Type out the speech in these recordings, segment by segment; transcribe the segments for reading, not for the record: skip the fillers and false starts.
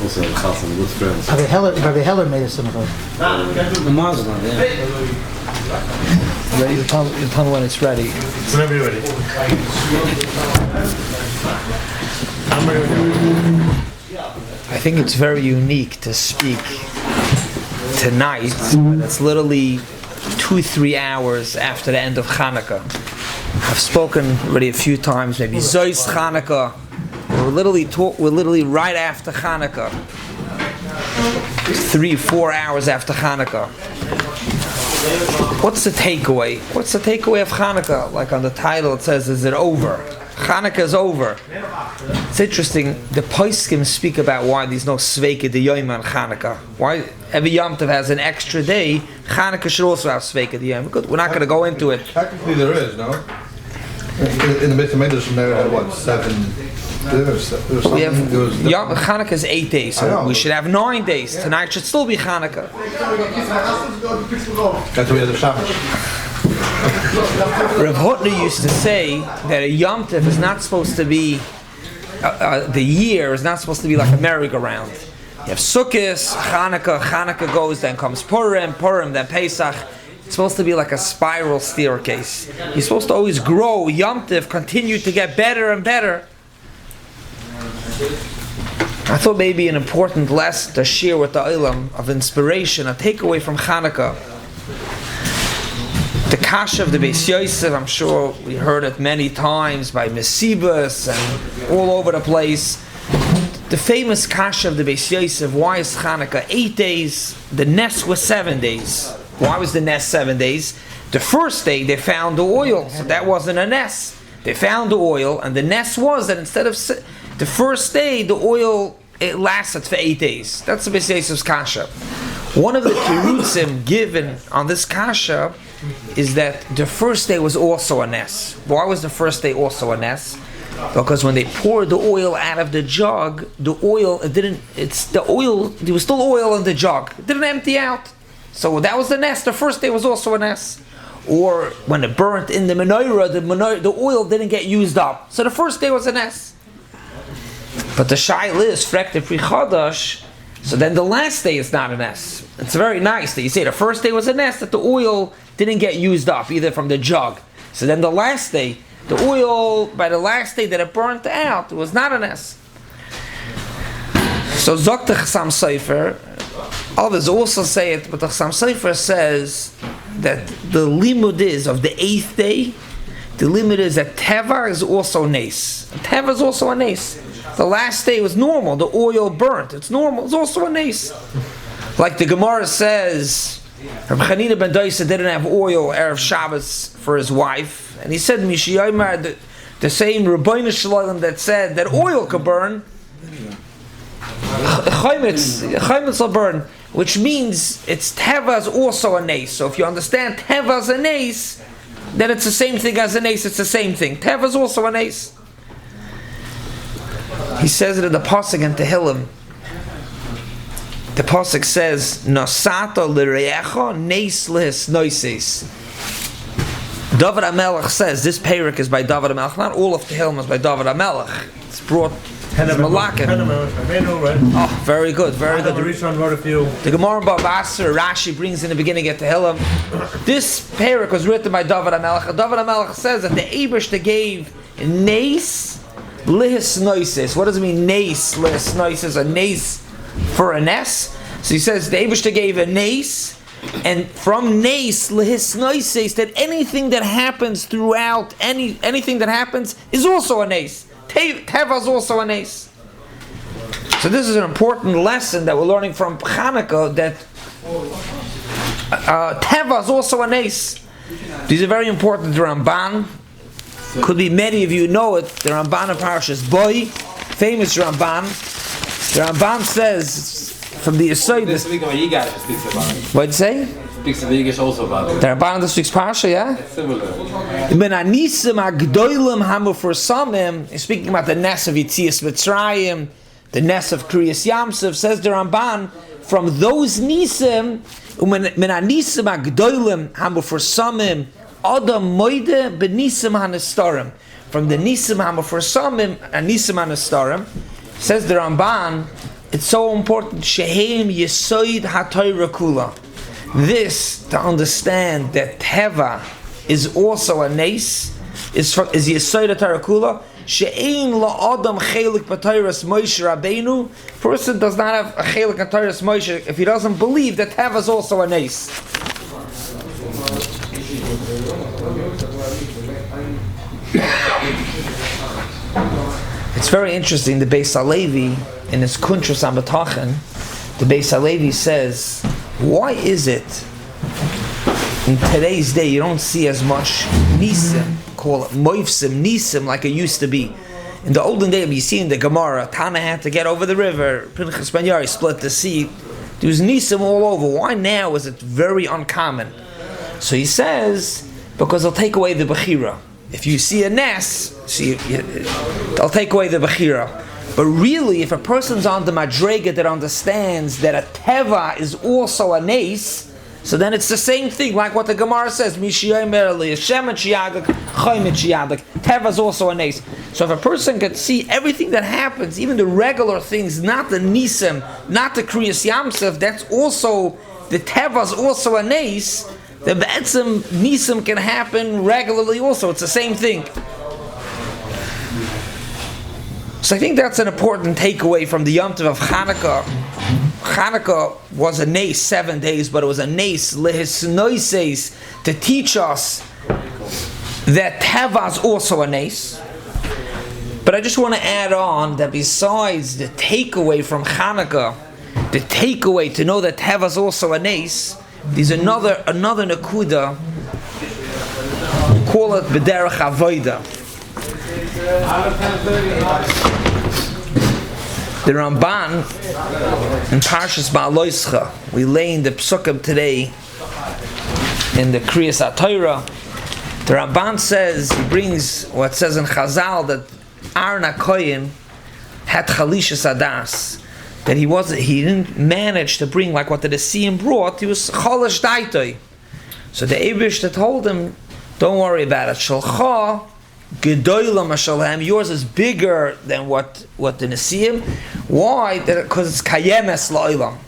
Also, Chassan, good friends. Rabbi Heller made a synagogue. The Muslim, yeah. Ready? You tell me when it's ready. Whenever you're ready. I think it's very unique to speak tonight, when it's literally 2-3 hours after the end of Chanukah. I've spoken already a few times, maybe Zois Chanukah. We're literally right after Chanukah. 3-4 hours after Chanukah. What's the takeaway? What's the takeaway of Chanukah? Like on the title it says, is it over? Chanukah is over. It's interesting, the Poskim speak about why there's no Sveika de Yom on Chanukah. Why every Yom Tov has an extra day, Chanukah should also have Sveika de Yom. We're not going to go into it. Technically there is, no? In the Beit HaMikdash there had what, 7? We have Chanukah is 8 days, so we should have 9 days. Tonight should still be Chanukah. That's why we have the Shabbos. Rav Hutner used to say that a Yom Tov is not supposed to be, the year is not supposed to be like a merry-go-round. You have Sukkot, Chanukah goes, then comes Purim, then Pesach. It's supposed to be like a spiral staircase. You're supposed to always grow. Yom Tov continue to get better and better. I thought maybe an important lesson to share with the Olam of inspiration, a takeaway from Chanukah. The Kasha of the Beis Yosef, I'm sure we heard it many times by Mesibas and all over the place. The famous Kasha of the Beis Yosef, why is Chanukah 8 days? The Nes was 7 days. Why was the Nes 7 days? The first day they found the oil, so that wasn't a Nes. They found the oil, and the Nes was that instead of the first day, the oil, it lasted for 8 days. That's the Beis Yosef's Kasha. One of the Kirutzim given on this Kasha is that the first day was also a Nes. Why was the first day also a Nes? Because when they poured the oil out of the jug, there was still oil in the jug. It didn't empty out. So that was the Nes. The first day was also a Nes. Or when it burnt in the menorah, the oil didn't get used up. So the first day was a Nes. But the Shaila is Frekte Pri Chadash, so then the last day is not a Nes. It's very nice that you say the first day was a Nes, that the oil didn't get used up, either from the jug. So then the last day, the oil, by the last day that it burnt out, it was not a Nes. So Zok the Chassam Sofer, others also say it, but the Chassam Sofer says that the limud is of the 8th day, the limud is that Teva is also Nes. Teva is also a Nes. The last day was normal, the oil burnt, it's normal, it's also a Nes. Like the Gemara says, Rabbi Chanina ben Doisa didn't have oil Erev Shabbos for his wife, and he said, Mishiyomar, the same Rabbeinu Shalom that said that oil could burn, Chaimitz will burn, which means it's Teva is also a Nes. So if you understand Teva is a Nes, then it's the same thing as a Nes, it's the same thing. Teva is also a Nes. He says it in the Pasuk in Tehillim. The Pasuk says, Nosata l'reyecha nes lehis noises. David HaMelech says, this parak is by David HaMelech, not all of Tehillim is by David HaMelech. It's brought as Malakim. Oh, very good, very good. The Gemara Bava Basra, Rashi brings in the beginning of Tehillim. This parak was written by David HaMelech. David HaMelech says that the Eibishter gave nes lihis noises. What does it mean, nes lihis noises? A nes for a nes? So he says the Eibishter gave a nes, and from nes lihis noises, that anything that happens throughout, anything that happens is also a nes. Teva is also a nes. So this is an important lesson that we're learning from Chanukah, that Teva is also a nes. These are very important. The Ramban, could be many of you know it, the Ramban of Parashas Boi, famous Ramban. The Ramban says from the Yesodis. What did you say? Speaks of Yigish also about it. The Ramban that speaks Parsha, yeah? Similar. He's speaking about the Nes of Yitzias Mitzrayim, the Nes of Kriyas Yamsuf. Says the Ramban, from those Nisim, from the Nisim HaMafarsamim and Nisim HaNastarim, says the Ramban, it's so important, Shehem Yesoid HaTorah Kula. This, to understand that Teva is also a Nes, is Yesoid HaTorah Kula. She'ein la'adam chelik b'Torahs Moshe Rabbeinu. Person does not have a chelik b'Torahs Moshe if he doesn't believe that Teva is also a Nes. It's very interesting. The Beis Halevi in his Kuntras Amatachen, the Beis Halevi says, why is it in today's day you don't see as much Nisim, call it Moifsim, Nisim, like it used to be? In the olden days, you see in the Gemara, Tana had to get over the river, Pinchas Ben Yair split the sea. There was Nisim all over. Why now is it very uncommon? So he says, because they'll take away the Bechira. If you see a Nes, they'll take away the Bechira. But really, if a person's on the Madrega that understands that a Teva is also a Nes, so then it's the same thing, like what the Gemara says, Teva is also a Nes. So if a person could see everything that happens, even the regular things, not the Nisim, not the Kriyas Yamsef, that's also, the Teva is also a Nes, the Be'etzim Nisim can happen regularly also. It's the same thing. So I think that's an important takeaway from the Yom Tov of Chanukah. Chanukah was a Nes 7 days, but it was a Nes lehisnoises to teach us that Teva is also a Nes. But I just want to add on that besides the takeaway from Chanukah, the takeaway to know that Teva is also a Nes, there's another Nakuda, call it B'derech Avoda. The Ramban in Parshas Ba'aloischa, we lay in the Psukim today in the Kriyas HaTorah. The Ramban says, he brings what says in Chazal that Aaron HaKoyin had Chalishas Adas, that he didn't manage to bring like what the Nesiim brought. He was Chalash Daitoi. So the Eibush that told him, don't worry about it. Shalcha Gedoyla Mashalhem, yours is bigger than what the Nesiim. Why? Because it's Kayemes La'ilam.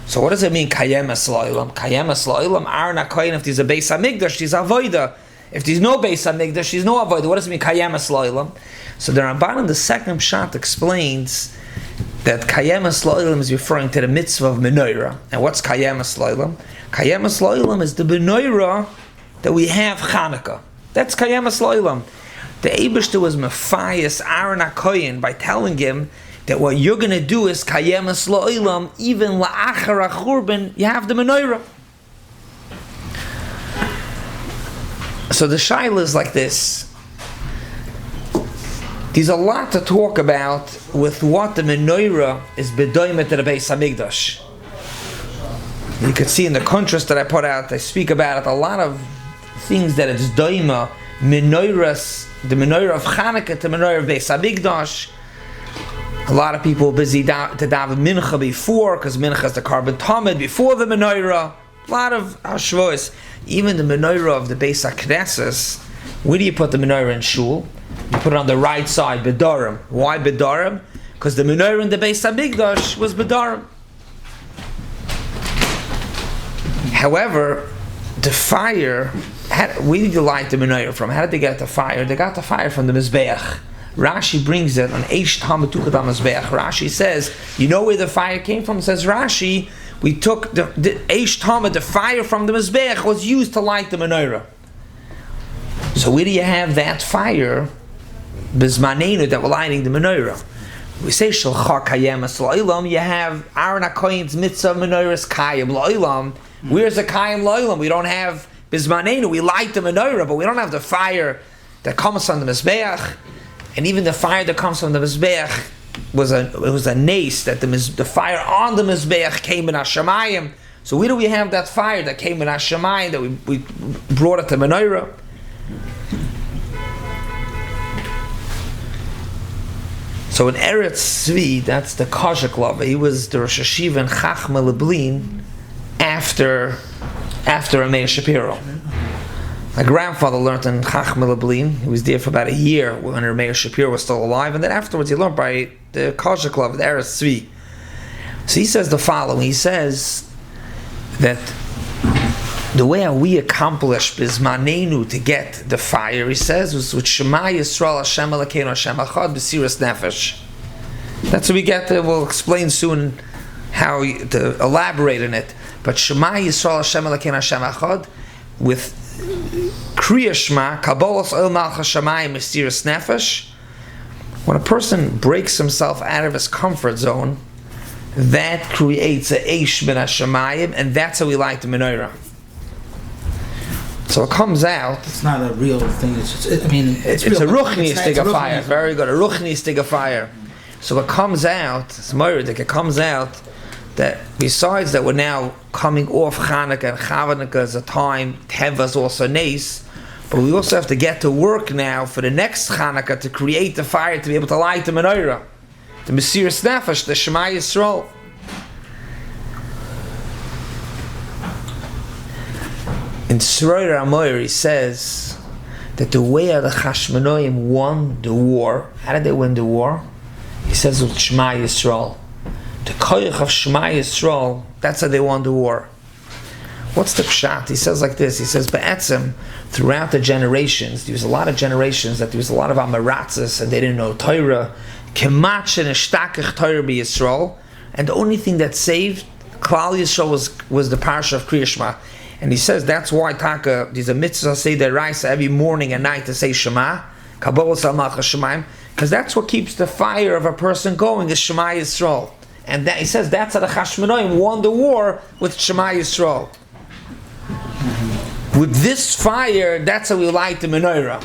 So what does it mean, Kayemes La'ilam? Kayemes La'ilam, Aaron HaKoyin, if there's a Beis HaMikdash, there's Avoida. If there's no Beis HaMikdash, there's no Avoida. What does it mean, Kayemes La'ilam? So the Ramban in the second Pshat explains that Kayemes La'ilam is referring to the mitzvah of Menorah. And what's Kayemes La'ilam? Kayemes La'ilam is the Menorah that we have Chanukah. That's Kayemes La'ilam. The Eibishter was Mephias Aaron HaKoyin by telling him that what you're going to do is Kayemes La'ilam, even La'achar HaChurban, you have the Menorah. So the Shaila is like this. There's a lot to talk about with what the Menorah is bedoimet to the Beis HaMikdash. You could see in the contrast that I put out, I speak about it, a lot of things that it's doima, Menorahs, the Menorah of Chanukah to Menorah of Beis HaMikdash. A lot of people are busy to daven Mincha before, because Mincha is the carbon tamid before the Menorah. A lot of Hashvois. Even the Menorah of the Beis HaKnesses, where do you put the Menorah in Shul? You put it on the right side, Bedarim. Why Bedarim? Because the Menorah in the Beis HaMikdash was Bedarim. However, the fire, where did you light the Menorah from? How did they get the fire? They got the fire from the Mizbeach. Rashi brings it on Eish Tamid Tuchat HaMizbeach. Rashi says, you know where the fire came from? It says Rashi, we took the Eish Tamid, the fire from the Mizbeach was used to light the Menorah. So where do you have that fire, Bizmanenu, that were lighting the Menorah? We say Shalcha Kayemes La'ilam, you have Aaron HaKoyin's mitzvah Menorah's Kayem La'ilam. Where's the Kayem La'ilam? We don't have Bizmanenu, we light the Menorah, but we don't have the fire that comes from the Mizbeach. And even the fire that comes from the Mizbeach was a nace, that the fire on the Mizbeach came in Hashemayim. So where do we have that fire that came in Hashemayim, that we brought it to Menorah? So in Eretz Tzvi, that's the Kozhik Lava. He was the Rosh Hashiva in Chachma Lublin after Meir Shapiro. My grandfather learned in Chacham Leblin. He was there for about a year when Meir Shapiro was still alive, and then afterwards he learned by the Kosher Club, the Eretz Tzvi. So he says the following. He says that the way how we accomplished Bizmanenu to get the fire, he says, was with Shema Yisrael Hashem Elokeinu Hashem Echad B'siras Nefesh. That's what we get to. We'll explain soon how to elaborate on it. But Shema Yisrael Hashem Elokeinu Hashem Echad with Kriya Shema Kabbalas Oil Malchus Shamayim B'siras Nefesh. When a person breaks himself out of his comfort zone, that creates a Eish Ben Hashemayim, and that's how we light the menorah. So it comes out. It's not a real thing. It's just, it's a real. ruchni stick of fire. Very good. A ruchni stick of fire. So it comes out. It's moiridik. It comes out that besides that we're now coming off Chanukah, and Chanukah is a time. Teva is also nice, but we also have to get to work now for the next Chanukah to create the fire to be able to light the menorah, the Mesiras Nefesh, the Shema Yisrael. In Sroyer Amoyer, he says that the way how the Chashmonoim won the war, how did they win the war? He says with Shema Yisrael. The koyach of Shema Yisrael, that's how they won the war. What's the pshat? He says like this, he says, Be'etzim, throughout the generations, there was a lot of generations that there was a lot of Amaratzes and they didn't know Torah, Kemach and Eshtakach Torah Be Yisrael, and the only thing that saved Klal Yisrael was the parsha of Kriya Shema. And he says that's why Taka, there's a mitzvah say the Raisa every morning and night to say Shema, Kabbalah Salmach Shemaim, because that's what keeps the fire of a person going, is Shema Yisrael. And that, he says that's how the Chashmonoim won the war with Shema Yisrael. With this fire, that's how we light the menorah.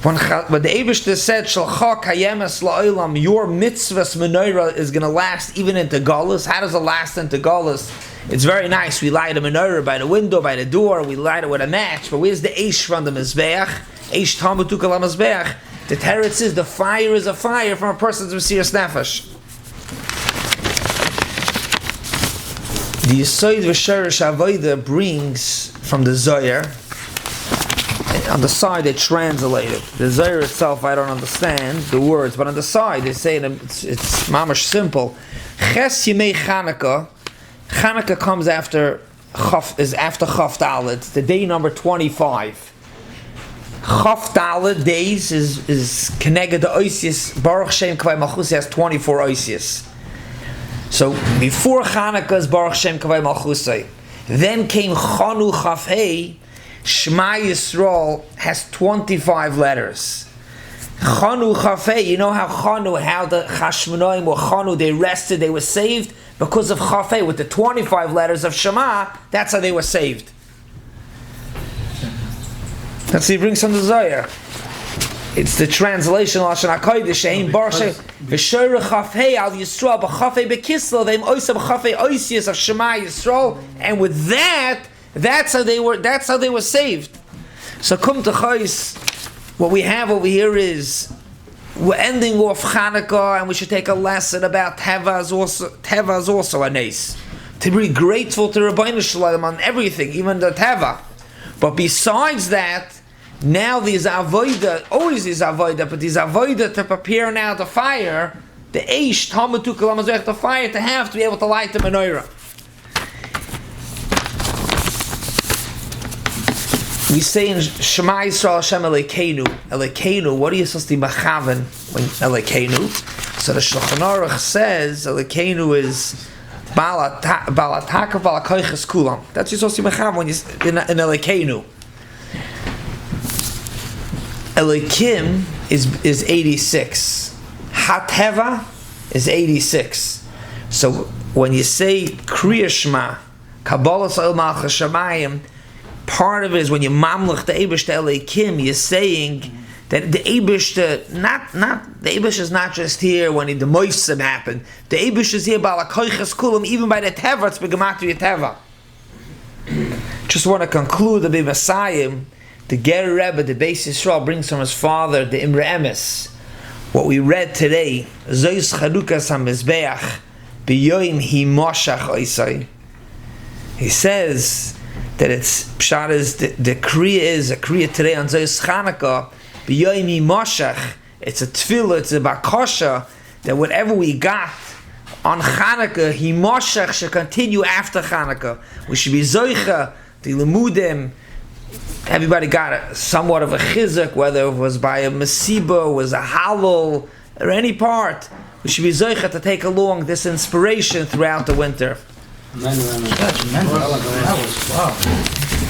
When the Eibishter said, Shalcha kayemes la'olam, your mitzvah's menorah is going to last even into Galus. How does it last into Galus? It's very nice. We light a menorah by the window, by the door. We light it with a match. But where's the Eish from the Mizbeach? Eish Tamutuk al Mizbeach. The Teretz is the fire is a fire from a person's Mesiras Nefesh. The Yesod V'Sherish Avodah brings from the Zohar. On the side they translate it. The Zohar itself I don't understand the words, but on the side they say it's mamash simple. Ches Yimei Chanukah. Chanukah comes after Chaf Dalet, the day number 25. Chaf Dalet days is connected to Oisius. Baruch Shem Kavai Malchus has 24 Oisius. So before Chanukah is Baruch Shem Kavai Malchus. Then came Chanu Chaf Hei. Shema Yisrael has 25 letters. Chanu Chaf Hei, you know how the Chashmonoim or Chanu, they rested, they were saved? Because of Chaf Hei, with the 25 letters of Shema, that's how they were saved. That's what he brings from the Zohar. It's the translation of Lashon HaKodesh. Ein Baruch Shem V'Shoreh Chaf Hei Al Yisrael B'Chaf Hei B'Kislev Ve'im Oisam Chaf Hei Oisius of Shema Yisrael, and with that, that's how they were saved. So come to Chais, what we have over here is we're ending off Chanukah, and we should take a lesson about Teva is also a nace. To be grateful to Rabbi Shalom on everything, even the Teva. But besides that, now there's avoida, always is avoida, but there's avoida to prepare now the fire, the Eish, Talmutuk Lamazech, the fire to be able to light the menorah. We say in Shema Yisrael Hashem Elokeinu. Elokeinu, what are you supposed to be machaven when Elokeinu? So the Shulchan Aruch says Elokeinu is Balataka Balakoiches Kulam. That's what you're supposed to be machaven when you're in Elokeinu. Elokim is 86. Hateva is 86. So when you say Kriya Shema, Kabbalah Sa'il Malchus Shamayim, part of it is when you mamlech the Eibishter Elokim, you're saying that the Eibishter, not the Eibishter is not just here when the Motzei happened. The Eibishter is here by la koiches kulam, even by the Teva, it's begematria Teva. Just want to conclude the Messiah. The Ger Rebbe, the Beis Yisrael, brings from his father the Imre Emes. What we read today, Zois Chanukah HaMizbeach, B'yoim Hi Moshach Oisai. He says that it's pshat is the kriya is a kriya today on Zayis Chanukah b'yoymi moshach. It's a tefillah, it's a bakasha that whatever we got on Chanukah, he moshach should continue after Chanukah. We should be zoicha the lemudim. Everybody got somewhat of a chizuk, whether it was by a masiba, was a halal, or any part. We should be zoicha to take along this inspiration throughout the winter. That's tremendous. That was wow.